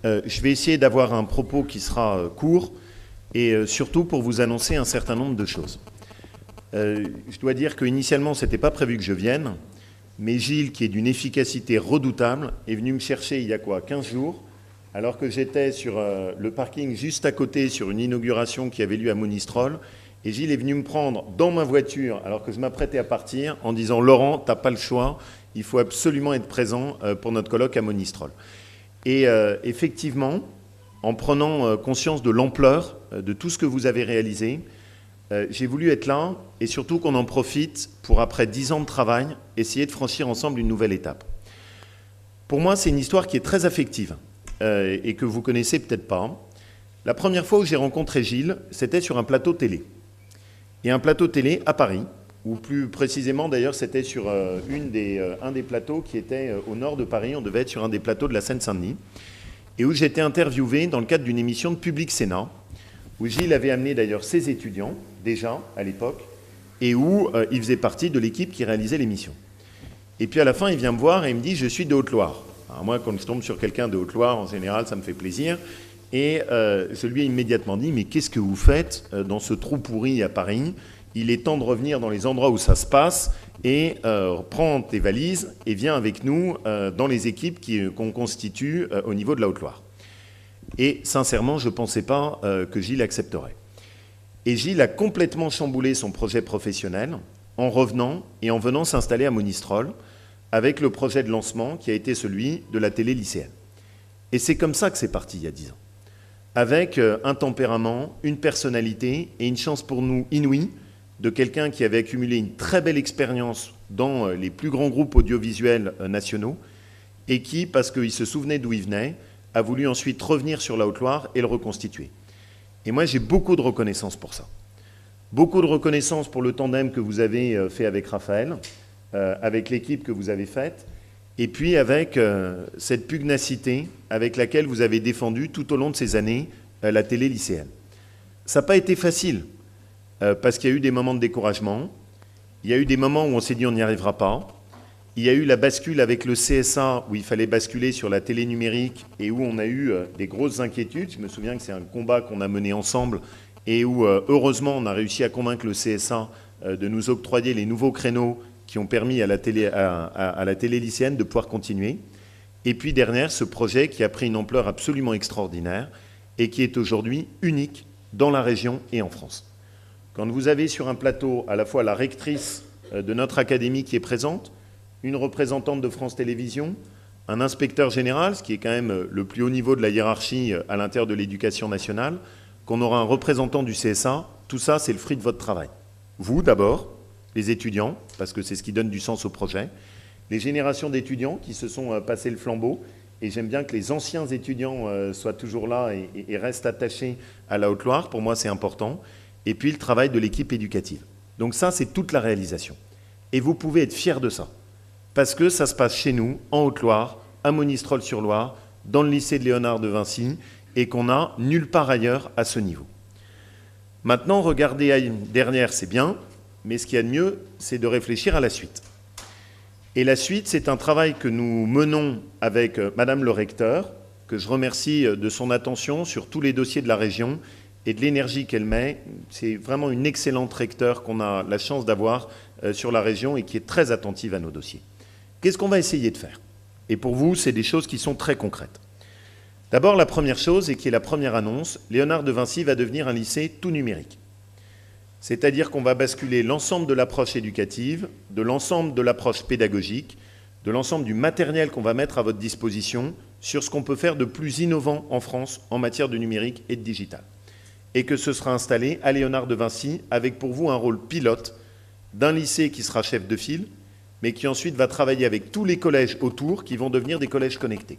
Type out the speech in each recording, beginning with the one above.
Je vais essayer d'avoir un propos qui sera court et surtout pour vous annoncer un certain nombre de choses. Je dois dire qu'initialement, ce n'était pas prévu que je vienne, mais Gilles, qui est d'une efficacité redoutable, est venu me chercher il y a 15 jours, alors que j'étais sur le parking juste à côté sur une inauguration qui avait lieu à Monistrol. Et Gilles est venu me prendre dans ma voiture alors que je m'apprêtais à partir en disant « Laurent, tu n'as pas le choix, il faut absolument être présent pour notre colloque à Monistrol ». Et effectivement, en prenant conscience de l'ampleur de tout ce que vous avez réalisé, j'ai voulu être là et surtout qu'on en profite pour, après 10 ans de travail, essayer de franchir ensemble une nouvelle étape. Pour moi, c'est une histoire qui est très affective et que vous connaissez peut-être pas. La première fois où j'ai rencontré Gilles, c'était sur un plateau télé. Et un plateau télé à Paris, ou plus précisément d'ailleurs c'était sur un des plateaux qui était au nord de Paris, on devait être sur un des plateaux de la Seine-Saint-Denis, et où j'étais interviewé dans le cadre d'une émission de Public Sénat, où Gilles avait amené d'ailleurs ses étudiants, déjà à l'époque, et où il faisait partie de l'équipe qui réalisait l'émission. Et puis à la fin, il vient me voir et il me dit « Je suis de Haute-Loire ». Alors moi, quand je tombe sur quelqu'un de Haute-Loire, en général, ça me fait plaisir. Et je lui ai immédiatement dit « Mais qu'est-ce que vous faites dans ce trou pourri à Paris ? Il est temps de revenir dans les endroits où ça se passe et prends tes valises et viens avec nous dans les équipes qu'on constitue au niveau de la Haute-Loire. » Et sincèrement, je ne pensais pas que Gilles accepterait. Et Gilles a complètement chamboulé son projet professionnel en revenant et en venant s'installer à Monistrol avec le projet de lancement qui a été celui de la télé lycéenne. Et c'est comme ça que c'est parti il y a 10 ans. Avec un tempérament, une personnalité et une chance pour nous inouïe de quelqu'un qui avait accumulé une très belle expérience dans les plus grands groupes audiovisuels nationaux et qui, parce qu'il se souvenait d'où il venait, a voulu ensuite revenir sur la Haute-Loire et le reconstituer. Et moi, j'ai beaucoup de reconnaissance pour ça. Beaucoup de reconnaissance pour le tandem que vous avez fait avec Raphaël, avec l'équipe que vous avez faite, et puis avec cette pugnacité avec laquelle vous avez défendu tout au long de ces années la télé lycéenne. Ça n'a pas été facile, parce qu'il y a eu des moments de découragement, il y a eu des moments où on s'est dit on n'y arrivera pas, il y a eu la bascule avec le CSA où il fallait basculer sur la télé numérique et où on a eu des grosses inquiétudes. Je me souviens que c'est un combat qu'on a mené ensemble et où heureusement on a réussi à convaincre le CSA de nous octroyer les nouveaux créneaux qui ont permis à la télé lycéenne de pouvoir continuer. Et puis derrière, ce projet qui a pris une ampleur absolument extraordinaire et qui est aujourd'hui unique dans la région et en France. Quand vous avez sur un plateau à la fois la rectrice de notre académie qui est présente, une représentante de France Télévisions, un inspecteur général, ce qui est quand même le plus haut niveau de la hiérarchie à l'intérieur de l'éducation nationale, qu'on aura un représentant du CSA, tout ça, c'est le fruit de votre travail. Vous, d'abord, les étudiants, parce que c'est ce qui donne du sens au projet, les générations d'étudiants qui se sont passés le flambeau, et j'aime bien que les anciens étudiants soient toujours là et restent attachés à la Haute-Loire, pour moi c'est important, et puis le travail de l'équipe éducative. Donc ça, c'est toute la réalisation. Et vous pouvez être fiers de ça. Parce que ça se passe chez nous, en Haute-Loire, à Monistrol-sur-Loire, dans le lycée de Léonard de Vinci, et qu'on n'a nulle part ailleurs à ce niveau. Maintenant, regarder derrière, c'est bien, mais ce qu'il y a de mieux, c'est de réfléchir à la suite. Et la suite, c'est un travail que nous menons avec Madame le recteur, que je remercie de son attention sur tous les dossiers de la région et de l'énergie qu'elle met. C'est vraiment une excellente recteure qu'on a la chance d'avoir sur la région et qui est très attentive à nos dossiers. Qu'est-ce qu'on va essayer de faire? Et pour vous, c'est des choses qui sont très concrètes. D'abord, la première chose, et qui est la première annonce, Léonard de Vinci va devenir un lycée tout numérique. C'est-à-dire qu'on va basculer l'ensemble de l'approche éducative, de l'ensemble de l'approche pédagogique, de l'ensemble du matériel qu'on va mettre à votre disposition sur ce qu'on peut faire de plus innovant en France en matière de numérique et de digital. Et que ce sera installé à Léonard de Vinci avec pour vous un rôle pilote d'un lycée qui sera chef de file, mais qui ensuite va travailler avec tous les collèges autour qui vont devenir des collèges connectés.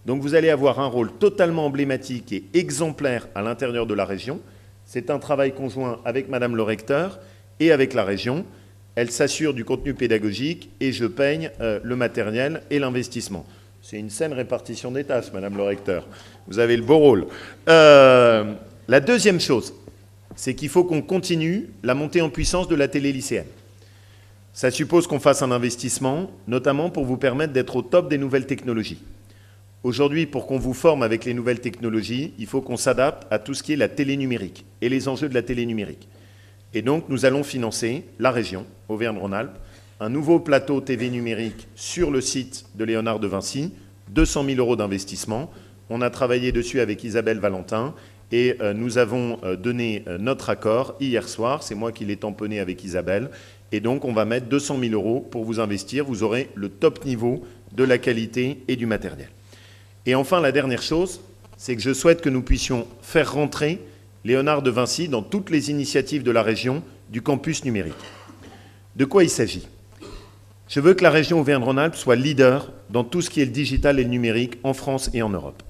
Donc vous allez avoir un rôle totalement emblématique et exemplaire à l'intérieur de la région. C'est un travail conjoint avec Madame le recteur et avec la région. Elle s'assure du contenu pédagogique et je paye le matériel et l'investissement. C'est une saine répartition des tâches, Madame le recteur. Vous avez le beau rôle. La deuxième chose, c'est qu'il faut qu'on continue la montée en puissance de la télé lycéenne. Ça suppose qu'on fasse un investissement, notamment pour vous permettre d'être au top des nouvelles technologies. Aujourd'hui, pour qu'on vous forme avec les nouvelles technologies, il faut qu'on s'adapte à tout ce qui est la télé numérique et les enjeux de la télé numérique. Et donc, nous allons financer, la région, Auvergne-Rhône-Alpes, un nouveau plateau TV numérique sur le site de Léonard de Vinci, 200 000 € d'investissement. On a travaillé dessus avec Isabelle Valentin et nous avons donné notre accord hier soir. C'est moi qui l'ai tamponné avec Isabelle. Et donc, on va mettre 200 000 € pour vous investir. Vous aurez le top niveau de la qualité et du matériel. Et enfin, la dernière chose, c'est que je souhaite que nous puissions faire rentrer Léonard de Vinci dans toutes les initiatives de la région du campus numérique. De quoi il s'agit? Je veux que la région Auvergne-Rhône-Alpes soit leader dans tout ce qui est le digital et le numérique en France et en Europe.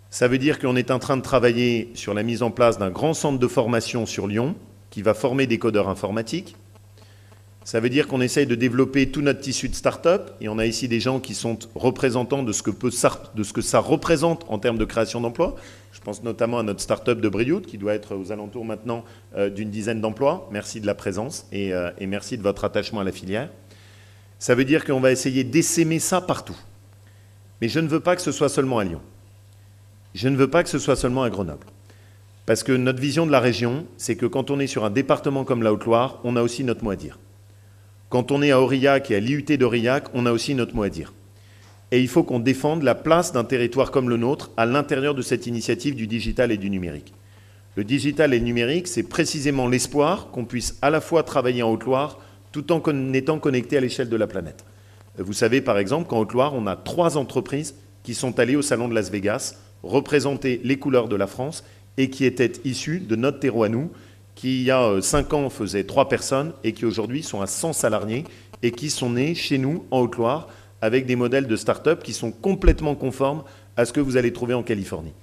Ça veut dire qu'on est en train de travailler sur la mise en place d'un grand centre de formation sur Lyon qui va former des codeurs informatiques. Ça veut dire qu'on essaye de développer tout notre tissu de start-up, et on a ici des gens qui sont représentants de ce que ça représente en termes de création d'emplois. Je pense notamment à notre start-up de Brioude, qui doit être aux alentours maintenant d'une dizaine d'emplois. Merci de la présence et merci de votre attachement à la filière. Ça veut dire qu'on va essayer d'essaimer ça partout. Mais je ne veux pas que ce soit seulement à Lyon. Je ne veux pas que ce soit seulement à Grenoble. Parce que notre vision de la région, c'est que quand on est sur un département comme la Haute-Loire, on a aussi notre mot à dire. Quand on est à Aurillac et à l'IUT d'Aurillac, on a aussi notre mot à dire. Et il faut qu'on défende la place d'un territoire comme le nôtre à l'intérieur de cette initiative du digital et du numérique. Le digital et le numérique, c'est précisément l'espoir qu'on puisse à la fois travailler en Haute-Loire tout en étant connecté à l'échelle de la planète. Vous savez par exemple qu'en Haute-Loire, on a 3 entreprises qui sont allées au salon de Las Vegas représenter les couleurs de la France et qui étaient issues de notre terreau à nous, qui il y a 5 ans faisaient 3 personnes et qui aujourd'hui sont à 100 salariés et qui sont nés chez nous en Haute-Loire avec des modèles de start-up qui sont complètement conformes à ce que vous allez trouver en Californie.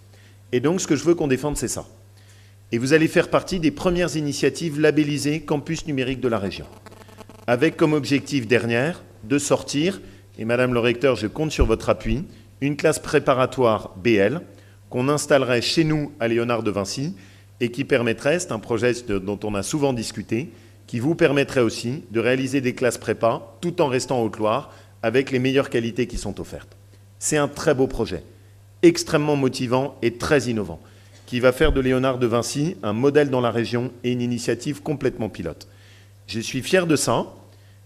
Et donc ce que je veux qu'on défende, c'est ça. Et vous allez faire partie des premières initiatives labellisées Campus numérique de la région, avec comme objectif dernière de sortir, et Madame le Recteur, je compte sur votre appui, une classe préparatoire BL qu'on installerait chez nous à Léonard de Vinci et qui permettrait, c'est un projet dont on a souvent discuté, qui vous permettrait aussi de réaliser des classes prépa tout en restant en Haute-Loire avec les meilleures qualités qui sont offertes. C'est un très beau projet, extrêmement motivant et très innovant, qui va faire de Léonard de Vinci un modèle dans la région et une initiative complètement pilote. Je suis fier de ça,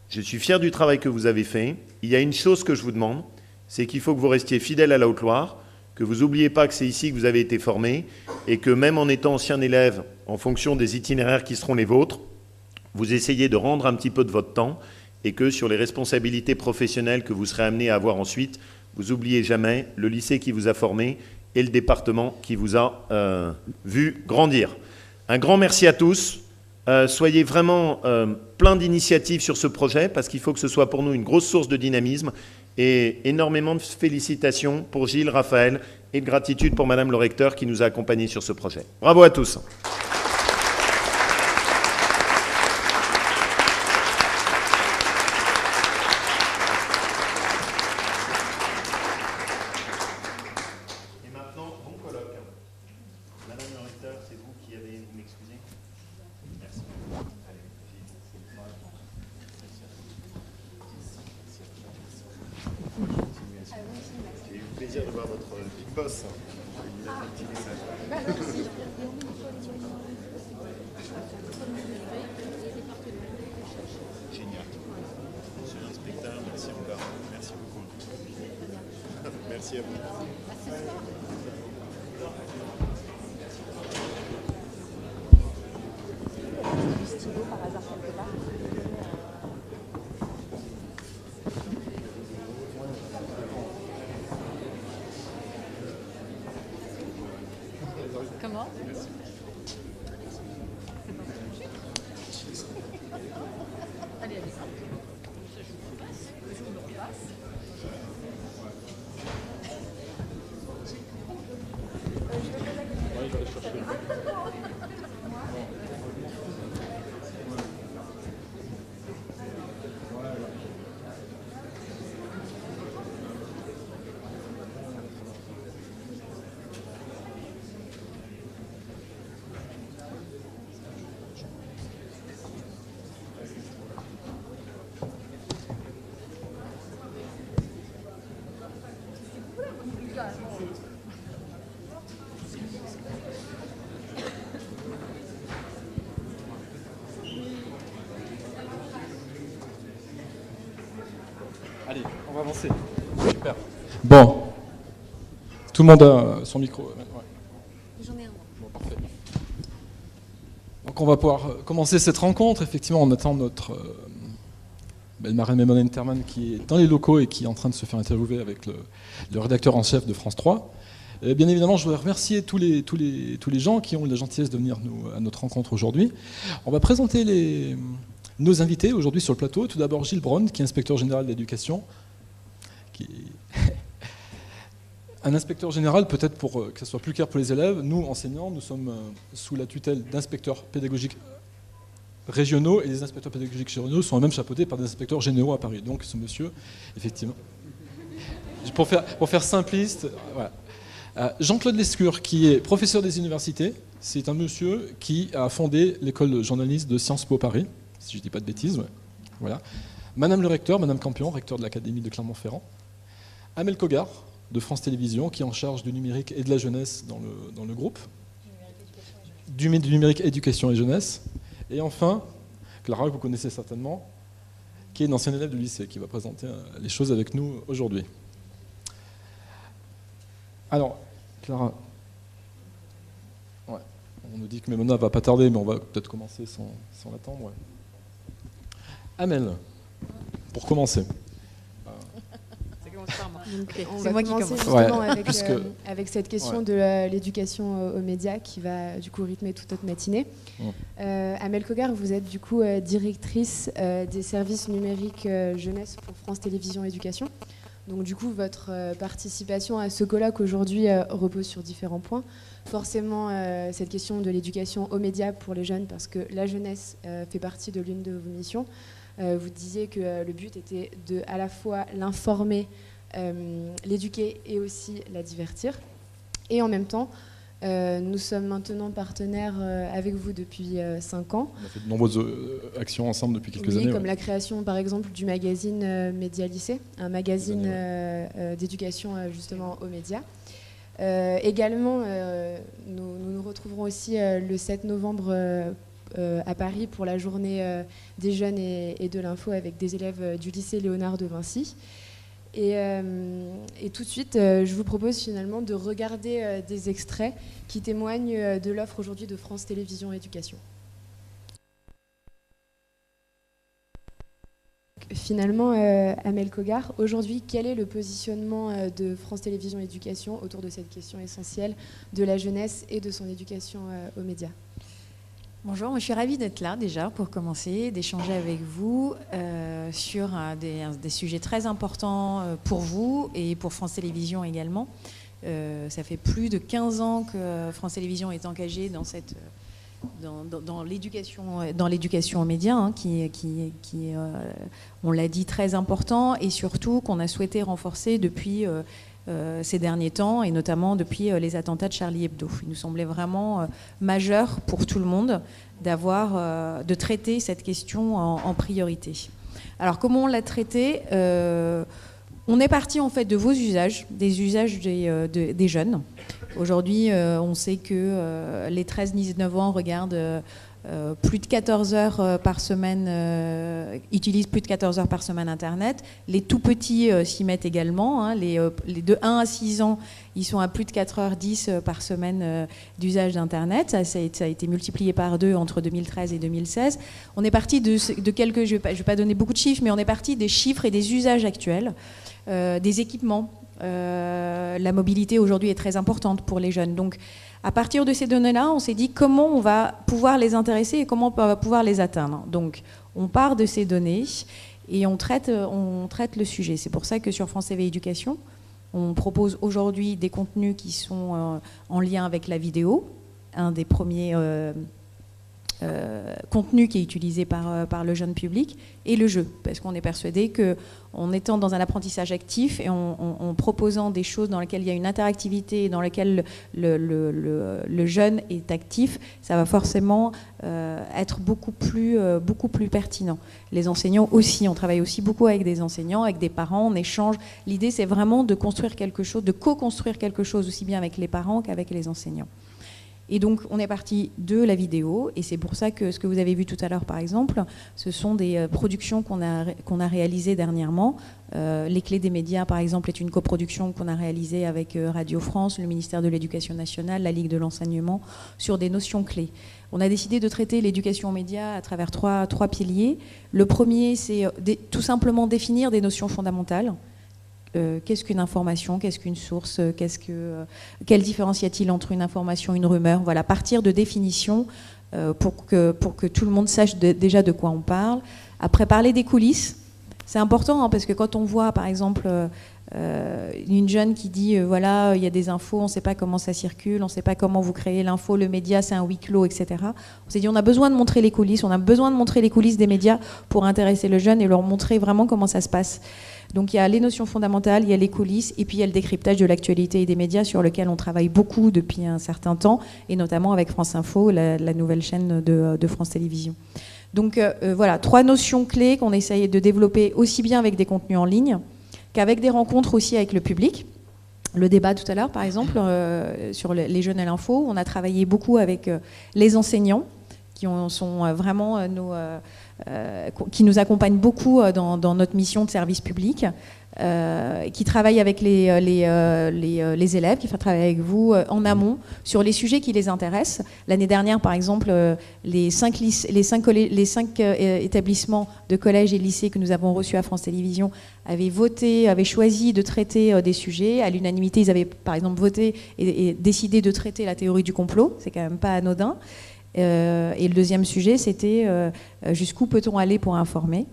je suis fier du travail que vous avez fait. Il y a une chose que je vous demande, c'est qu'il faut que vous restiez fidèle à la Haute-Loire, que vous n'oubliez pas que c'est ici que vous avez été formé et que même en étant ancien élève, en fonction des itinéraires qui seront les vôtres, vous essayez de rendre un petit peu de votre temps et que sur les responsabilités professionnelles que vous serez amené à avoir ensuite, vous n'oubliez jamais le lycée qui vous a formé et le département qui vous a vu grandir. Un grand merci à tous. Soyez vraiment plein d'initiatives sur ce projet parce qu'il faut que ce soit pour nous une grosse source de dynamisme et énormément de félicitations pour Gilles, Raphaël et de gratitude pour Madame le Recteur qui nous a accompagnés sur ce projet. Bravo à tous. Et maintenant, bon colloque. Madame le Recteur, c'est vous qui allez m'excuser. Merci. J'ai eu le plaisir de voir votre big boss. Il a fait un petit message. Génial. Monsieur l'inspecteur, merci encore. Merci beaucoup. Merci à vous. Par hasard quelque part. Comment? Allez, allez. Je vous repasse. Je vous le repasse. On va avancer. Super. Bon. Tout le monde a son micro. Ouais. J'en ai un. Bon, parfait. Donc on va pouvoir commencer cette rencontre. Effectivement, on attend notre marraine Maimona Interman qui est dans les locaux et qui est en train de se faire interviewer avec le rédacteur en chef de France 3. Et bien évidemment, je voudrais remercier tous les gens qui ont eu la gentillesse de venir à notre rencontre aujourd'hui. On va présenter nos invités aujourd'hui sur le plateau. Tout d'abord Gilles Braun, qui est inspecteur général de l'éducation. Un inspecteur général, peut-être pour que ce soit plus clair pour les élèves, nous, enseignants, nous sommes sous la tutelle d'inspecteurs pédagogiques régionaux, et les inspecteurs pédagogiques régionaux sont eux-mêmes chapeautés par des inspecteurs généraux à Paris. Donc ce monsieur, effectivement, pour faire simpliste, voilà. Jean-Claude Lescure, qui est professeur des universités, c'est un monsieur qui a fondé l'école de journalisme de Sciences Po Paris, si je ne dis pas de bêtises. Ouais. Voilà. Madame le recteur, Madame Campion, recteur de l'Académie de Clermont-Ferrand. Amel Kogar, de France Télévisions, qui est en charge du numérique et de la jeunesse dans le groupe. Du numérique, éducation et jeunesse. Et enfin, Clara, que vous connaissez certainement, qui est une ancienne élève du lycée, qui va présenter les choses avec nous aujourd'hui. Alors, Clara, ouais, on nous dit que Maimona ne va pas tarder, mais on va peut-être commencer sans l'attendre. Ouais. Amel, pour commencer. On va commencer justement avec cette question de l'éducation aux médias qui va du coup rythmer toute notre matinée. Amel Kogar, vous êtes du coup directrice des services numériques jeunesse pour France Télévisions Éducation. Donc du coup, votre participation à ce colloque aujourd'hui repose sur différents points. Forcément, cette question de l'éducation aux médias pour les jeunes, parce que la jeunesse fait partie de l'une de vos missions. Vous disiez que le but était de à la fois l'informer, l'éduquer et aussi la divertir. Et en même temps, nous sommes maintenant partenaires avec vous depuis 5 ans. On a fait de nombreuses actions ensemble depuis quelques années. Comme la création par exemple du magazine Média Lycée, un magazine d'éducation justement aux médias. Également, nous nous retrouverons aussi le 7 novembre à Paris pour la journée des jeunes et de l'info avec des élèves du lycée Léonard de Vinci. Et tout de suite, je vous propose finalement de regarder des extraits qui témoignent de l'offre aujourd'hui de France Télévisions Éducation. Finalement, Amel Kogar, aujourd'hui, quel est le positionnement de France Télévisions Éducation autour de cette question essentielle de la jeunesse et de son éducation aux médias ? Bonjour, je suis ravie d'être là déjà pour commencer, d'échanger avec vous sur des sujets très importants pour vous et pour France Télévisions également. Ça fait plus de 15 ans que France Télévisions est engagée dans l'éducation aux médias, hein, qui est, on l'a dit, très important et surtout qu'on a souhaité renforcer depuis ces derniers temps et notamment depuis les attentats de Charlie Hebdo. Il nous semblait vraiment majeur pour tout le monde de traiter cette question en priorité. Alors comment on l'a traité ? On est parti en fait de vos usages, des usages des jeunes. Aujourd'hui, on sait que les 13-19 ans regardent plus de 14 heures par semaine, utilisent plus de 14 heures par semaine Internet. Les tout petits s'y mettent également. Hein. Les de 1 à 6 ans, ils sont à plus de 4h10 par semaine d'usage d'Internet. Ça a été multiplié par 2 entre 2013 et 2016. On est parti de quelques, je vais pas donner beaucoup de chiffres, mais on est parti des chiffres et des usages actuels, des équipements. La mobilité aujourd'hui est très importante pour les jeunes. Donc, à partir de ces données-là, on s'est dit comment on va pouvoir les intéresser et comment on va pouvoir les atteindre. Donc, on part de ces données et on traite le sujet. C'est pour ça que sur France TV Éducation, on propose aujourd'hui des contenus qui sont en lien avec la vidéo, un des premiers contenu qui est utilisé par le jeune public, et le jeu, parce qu'on est persuadé qu'en étant dans un apprentissage actif et en proposant des choses dans lesquelles il y a une interactivité et dans lesquelles le jeune est actif, ça va forcément être beaucoup plus pertinent. Les enseignants aussi, on travaille aussi beaucoup avec des enseignants, avec des parents, on échange. L'idée, c'est vraiment de construire quelque chose, de co-construire quelque chose aussi bien avec les parents qu'avec les enseignants. Et donc, on est parti de la vidéo, et c'est pour ça que ce que vous avez vu tout à l'heure, par exemple, ce sont des productions qu'on a réalisées dernièrement. Les Clés des médias, par exemple, est une coproduction qu'on a réalisée avec Radio France, le ministère de l'Éducation nationale, la Ligue de l'enseignement, sur des notions clés. On a décidé de traiter l'éducation aux médias à travers trois piliers. Le premier, c'est tout simplement définir des notions fondamentales. Qu'est-ce qu'une information, qu'est-ce qu'une source, quelle différence y a-t-il entre une information et une rumeur? Voilà, partir de définitions pour que tout le monde sache déjà de quoi on parle. Après, parler des coulisses, c'est important, hein, parce que quand on voit, par exemple, une jeune qui dit, voilà, il y a des infos, on ne sait pas comment ça circule, on ne sait pas comment vous créez l'info, le média, c'est un huis clos, etc. On s'est dit, on a besoin de montrer les coulisses, on a besoin de montrer les coulisses des médias pour intéresser le jeune et leur montrer vraiment comment ça se passe. Donc il y a les notions fondamentales, il y a les coulisses, et puis il y a le décryptage de l'actualité et des médias sur lequel on travaille beaucoup depuis un certain temps, et notamment avec France Info, la nouvelle chaîne de France Télévisions. Donc voilà, 3 notions clés qu'on essaye de développer aussi bien avec des contenus en ligne qu'avec des rencontres aussi avec le public. Le débat tout à l'heure, par exemple, sur les jeunes à l'info, on a travaillé beaucoup avec les enseignants, qui sont vraiment qui nous accompagnent beaucoup dans notre mission de service public, qui travaillent avec les élèves, qui travaillent avec vous en amont sur les sujets qui les intéressent. L'année dernière, par exemple, les 5 établissements de collèges et lycées que nous avons reçus à France Télévisions avaient choisi de traiter des sujets. À l'unanimité, ils avaient par exemple voté et décidé de traiter la théorie du complot. C'est quand même pas anodin. Et le deuxième sujet, c'était jusqu'où peut-on aller pour informer.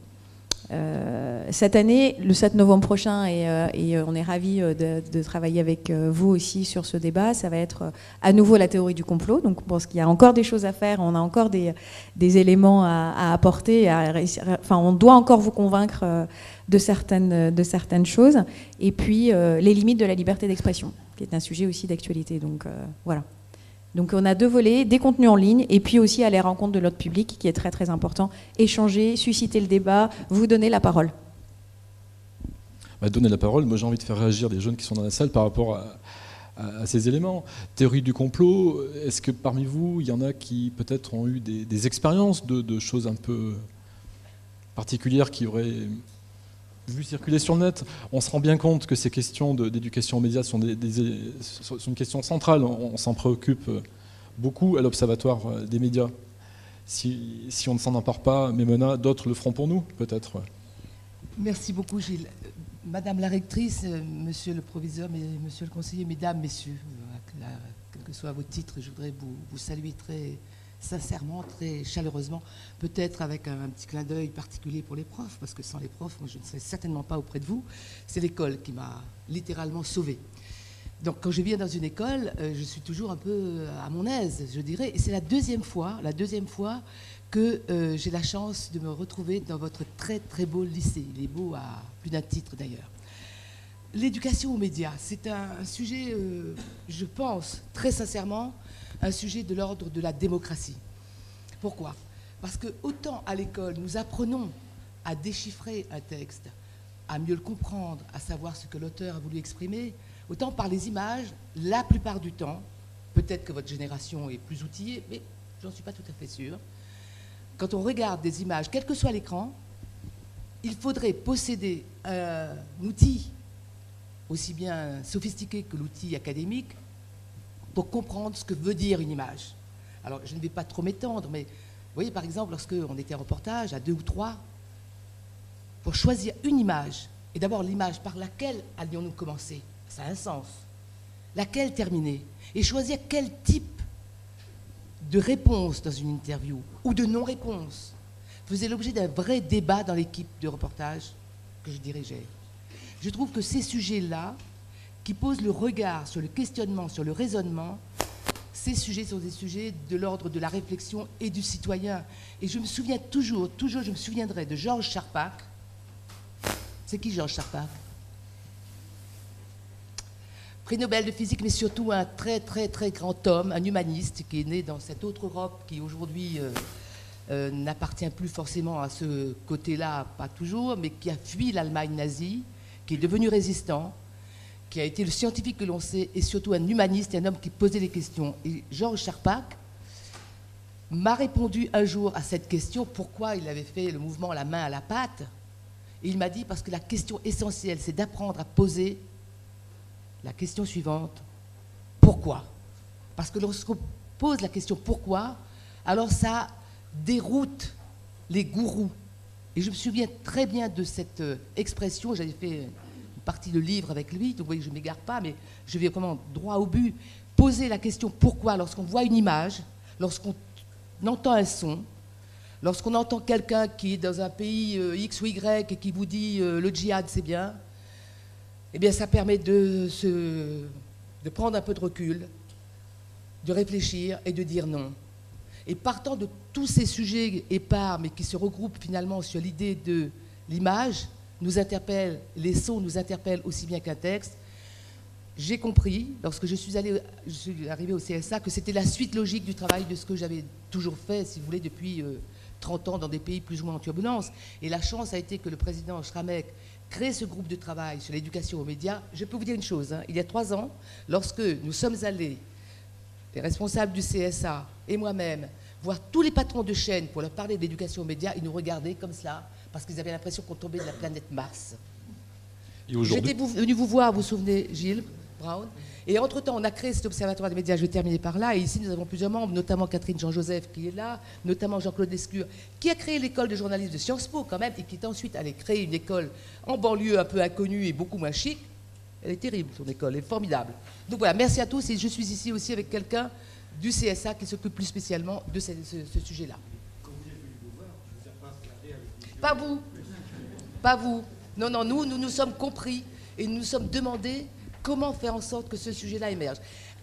Cette année, le 7 novembre prochain, et on est ravis de travailler avec vous aussi sur ce débat, ça va être à nouveau la théorie du complot. Donc je pense qu'il y a encore des choses à faire, on a encore des éléments à apporter, on doit encore vous convaincre de certaines choses. Et puis les limites de la liberté d'expression, qui est un sujet aussi d'actualité. Donc voilà. Donc on a 2 volets, des contenus en ligne et puis aussi aller à la rencontre de notre public, qui est très très important. Échanger, susciter le débat, vous donner la parole. Donner la parole, moi j'ai envie de faire réagir des jeunes qui sont dans la salle par rapport à ces éléments. Théorie du complot, est-ce que parmi vous, il y en a qui peut-être ont eu des expériences de choses un peu particulières qui auraient vu circuler sur le net? On se rend bien compte que ces questions d'éducation aux médias sont une question centrale. On s'en préoccupe beaucoup à l'Observatoire des médias. Si on ne s'en empare pas, Memona, d'autres le feront pour nous, peut-être. Merci beaucoup, Gilles. Madame la rectrice, monsieur le proviseur, monsieur le conseiller, mesdames, messieurs, quel que soit votre titre, je voudrais vous saluer très sincèrement, très chaleureusement, peut-être avec un petit clin d'œil particulier pour les profs, parce que sans les profs, moi, je ne serais certainement pas auprès de vous. C'est l'école qui m'a littéralement sauvée. Donc quand je viens dans une école, je suis toujours un peu à mon aise, je dirais. Et c'est la deuxième fois que j'ai la chance de me retrouver dans votre très très beau lycée. Il est beau à plus d'un titre d'ailleurs. L'éducation aux médias, c'est un sujet, je pense très sincèrement, un sujet de l'ordre de la démocratie. Pourquoi? Parce que autant à l'école, nous apprenons à déchiffrer un texte, à mieux le comprendre, à savoir ce que l'auteur a voulu exprimer, autant par les images, la plupart du temps, peut-être que votre génération est plus outillée, mais j'en suis pas tout à fait sûre, quand on regarde des images, quel que soit l'écran, il faudrait posséder un outil aussi bien sophistiqué que l'outil académique pour comprendre ce que veut dire une image. Alors, je ne vais pas trop m'étendre, mais vous voyez, par exemple, lorsqu'on était en reportage, à 2 ou 3, pour choisir une image, et d'abord l'image par laquelle allions-nous commencer, ça a un sens, laquelle terminer, et choisir quel type de réponse dans une interview, ou de non-réponse, faisait l'objet d'un vrai débat dans l'équipe de reportage que je dirigeais. Je trouve que ces sujets-là, qui posent le regard sur le questionnement, sur le raisonnement, ces sujets sont des sujets de l'ordre de la réflexion et du citoyen. Et je me souviens toujours je me souviendrai de Georges Charpak. C'est qui Georges Charpak? Prix Nobel de physique, mais surtout un très très très grand homme, un humaniste qui est né dans cette autre Europe qui aujourd'hui n'appartient plus forcément à ce côté-là, pas toujours, mais qui a fui l'Allemagne nazie, qui est devenu résistant, qui a été le scientifique que l'on sait, et surtout un humaniste, et un homme qui posait des questions. Et Georges Charpak m'a répondu un jour à cette question, pourquoi il avait fait le mouvement la main à la pâte. Et il m'a dit, parce que la question essentielle, c'est d'apprendre à poser la question suivante, pourquoi? Parce que lorsqu'on pose la question pourquoi, alors ça déroute les gourous. Et je me souviens très bien de cette expression, j'avais fait une partie de livre avec lui, donc vous voyez, je ne m'égare pas, mais je vais vraiment droit au but. Poser la question pourquoi lorsqu'on voit une image, lorsqu'on entend un son, lorsqu'on entend quelqu'un qui est dans un pays X ou Y et qui vous dit le djihad c'est bien, eh bien ça permet de prendre un peu de recul, de réfléchir et de dire non. Et partant de tous ces sujets épars, mais qui se regroupent finalement sur l'idée de l'image, nous interpellent, les sons nous interpellent aussi bien qu'un texte, j'ai compris, lorsque je suis arrivé au CSA, que c'était la suite logique du travail de ce que j'avais toujours fait, si vous voulez, depuis 30 ans dans des pays plus ou moins en turbulence. Et la chance a été que le président Schramek crée ce groupe de travail sur l'éducation aux médias. Je peux vous dire une chose, il y a 3 ans, lorsque nous sommes allés, les responsables du CSA et moi-même, voir tous les patrons de chaînes pour leur parler de l'éducation aux médias, ils nous regardaient comme cela, parce qu'ils avaient l'impression qu'on tombait de la planète Mars. J'étais venu vous voir, vous vous souvenez, Gilles Brown, et entre-temps, on a créé cet observatoire des médias, je vais terminer par là, et ici nous avons plusieurs membres, notamment Catherine Jean-Joseph qui est là, notamment Jean-Claude Lescure, qui a créé l'école de journalisme de Sciences Po quand même, et qui est ensuite allé créer une école en banlieue un peu inconnue et beaucoup moins chic. Elle est terrible, son école, elle est formidable. Donc voilà, merci à tous, et je suis ici aussi avec quelqu'un du CSA qui s'occupe plus spécialement de ce sujet-là. Quand vous êtes venu vous voir, je vous ai pas regardé avec... Pas vous. Pas vous. Non, non, nous nous sommes compris et nous nous sommes demandé comment faire en sorte que ce sujet-là émerge.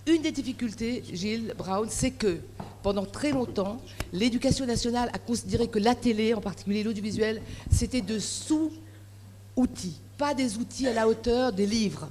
Une des difficultés, Gilles Brown, c'est que pendant très longtemps, l'éducation nationale a considéré que la télé, en particulier l'audiovisuel, c'était de sous-outils, pas des outils à la hauteur des livres.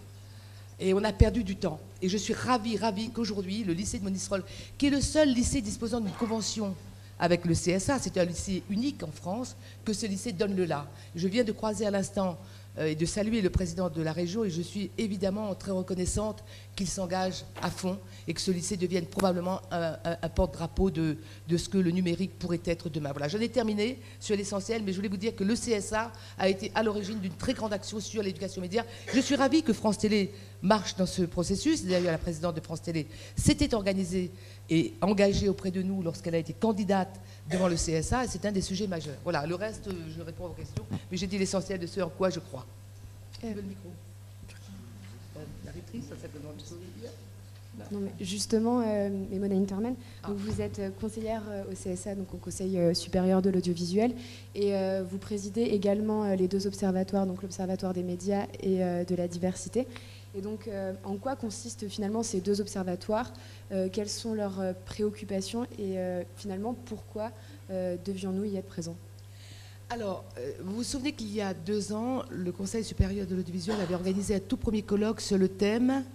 Et on a perdu du temps. Et je suis ravie qu'aujourd'hui, le lycée de Monistrol, qui est le seul lycée disposant d'une convention avec le CSA, c'est un lycée unique en France, que ce lycée donne le là. Je viens de croiser à l'instant et de saluer le président de la région, et je suis évidemment très reconnaissante qu'il s'engage à fond et que ce lycée devienne probablement un porte-drapeau de ce que le numérique pourrait être demain. Voilà, j'en ai terminé sur l'essentiel, mais je voulais vous dire que le CSA a été à l'origine d'une très grande action sur l'éducation média. Je suis ravie que France Télé marche dans ce processus. D'ailleurs, la présidente de France Télé s'était organisée et engagée auprès de nous lorsqu'elle a été candidate devant le CSA, et c'est un des sujets majeurs. Voilà, le reste, je réponds aux questions, mais j'ai dit l'essentiel de ce en quoi je crois. Tu veux le micro? La rectrice, ça s'appelle non, mais justement, Mona Interman, donc vous êtes conseillère au CSA, donc au Conseil supérieur de l'audiovisuel, et vous présidez également les 2 observatoires, donc l'Observatoire des médias et de la diversité. Et donc, en quoi consistent finalement ces 2 observatoires? Quelles sont leurs préoccupations et finalement, pourquoi devions-nous y être présents? Alors, vous vous souvenez qu'il y a 2 ans, le Conseil supérieur de l'audiovisuel avait organisé un tout premier colloque sur le thème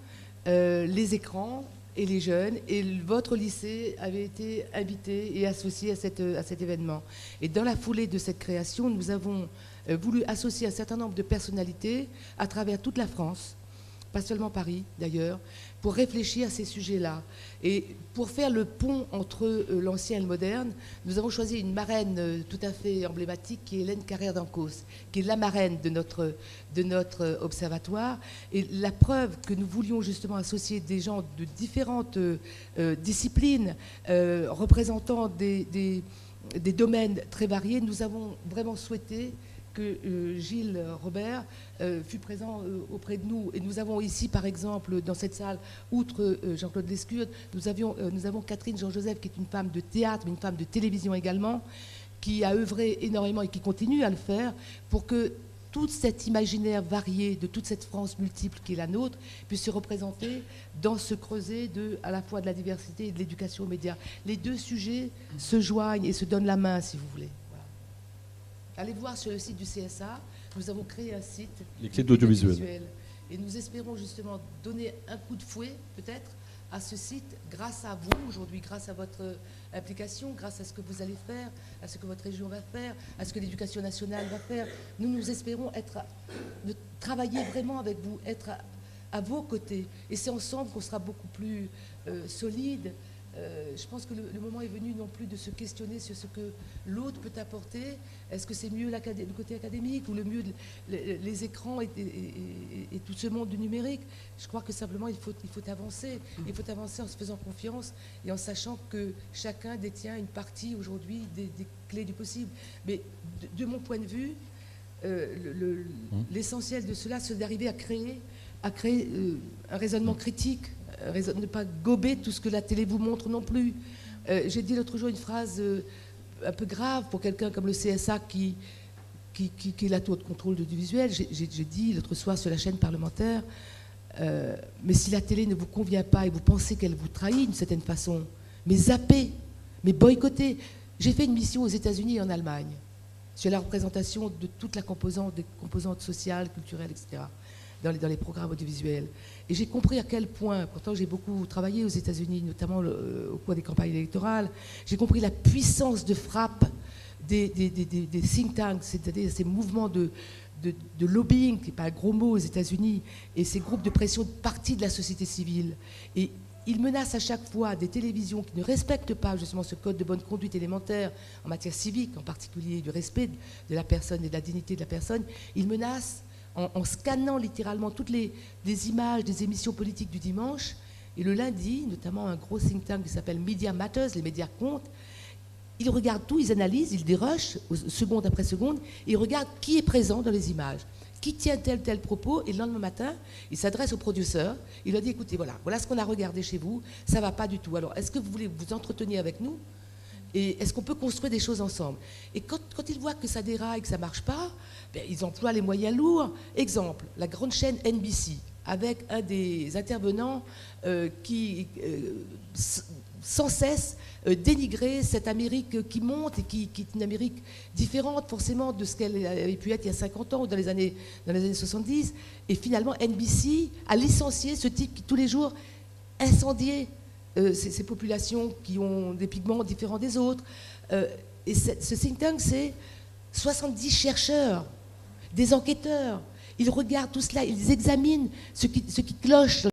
les écrans et les jeunes, et votre lycée avait été invité et associé à cet événement. Et dans la foulée de cette création, nous avons voulu associer un certain nombre de personnalités à travers toute la France, pas seulement Paris d'ailleurs, pour réfléchir à ces sujets-là. Et pour faire le pont entre l'ancien et le moderne, nous avons choisi une marraine tout à fait emblématique qui est Hélène Carrère d'Ancos, qui est la marraine de notre observatoire. Et la preuve que nous voulions justement associer des gens de différentes disciplines, représentant des domaines très variés, nous avons vraiment souhaité que Gilles Robert fut présent auprès de nous. Et nous avons ici, par exemple, dans cette salle, outre Jean-Claude Lescure, nous avons Catherine Jean-Joseph, qui est une femme de théâtre, mais une femme de télévision également, qui a œuvré énormément et qui continue à le faire pour que tout cet imaginaire varié de toute cette France multiple qui est la nôtre puisse se représenter dans ce creuset à la fois de la diversité et de l'éducation aux médias. Les 2 sujets se joignent et se donnent la main, si vous voulez. Allez voir sur le site du CSA, nous avons créé un site. Les clés d'audiovisuel. Et nous espérons justement donner un coup de fouet, peut-être, à ce site grâce à vous aujourd'hui, grâce à votre implication, grâce à ce que vous allez faire, à ce que votre région va faire, à ce que l'éducation nationale va faire. Nous espérons de travailler vraiment avec vous, être à vos côtés. Et c'est ensemble qu'on sera beaucoup plus solide. Je pense que le moment est venu non plus de se questionner sur ce que l'autre peut apporter. Est-ce que c'est mieux le côté académique ou le mieux les écrans et tout ce monde du numérique? Je crois que simplement il faut avancer. Il faut avancer en se faisant confiance et en sachant que chacun détient une partie aujourd'hui des clés du possible. Mais de mon point de vue, l'essentiel de cela, c'est d'arriver à créer un raisonnement critique, ne pas gober tout ce que la télé vous montre non plus. J'ai dit l'autre jour une phrase un peu grave pour quelqu'un comme le CSA qui est la tour de contrôle du visuel. J'ai dit l'autre soir sur la chaîne parlementaire, mais si la télé ne vous convient pas et vous pensez qu'elle vous trahit d'une certaine façon, mais zappez, mais boycottez. J'ai fait une mission aux États-Unis et en Allemagne sur la représentation de toute la composante, des composantes sociales, culturelles, etc., dans les programmes audiovisuels. Et j'ai compris à quel point, pourtant j'ai beaucoup travaillé aux États-Unis, notamment au cours des campagnes électorales, j'ai compris la puissance de frappe des think tanks, c'est-à-dire ces mouvements de lobbying, qui n'est pas un gros mot aux États-Unis, et ces groupes de pression de partie de la société civile. Et ils menacent à chaque fois des télévisions qui ne respectent pas justement ce code de bonne conduite élémentaire en matière civique, en particulier du respect de la personne et de la dignité de la personne. Ils menacent en scannant littéralement toutes les images des émissions politiques du dimanche. Et le lundi, notamment un gros think tank qui s'appelle Media Matters, les médias comptent, ils regardent tout, ils analysent, ils dérushent seconde après seconde, et ils regardent qui est présent dans les images, qui tient tel propos, et le lendemain matin, ils s'adressent au producteur, il leur dit, écoutez, voilà ce qu'on a regardé chez vous, ça ne va pas du tout. Alors, est-ce que vous voulez vous entretenir avec nous? Et est-ce qu'on peut construire des choses ensemble? Et quand ils voient que ça déraille, que ça ne marche pas, ils emploient les moyens lourds. Exemple, la grande chaîne NBC, avec un des intervenants qui, sans cesse, dénigrait cette Amérique qui monte et qui est une Amérique différente forcément de ce qu'elle avait pu être il y a 50 ans ou dans les années 70. Et finalement, NBC a licencié ce type qui, tous les jours, incendiait ces populations qui ont des pigments différents des autres. Et ce think tank, c'est 70 chercheurs, des enquêteurs. Ils regardent tout cela, ils examinent ce qui cloche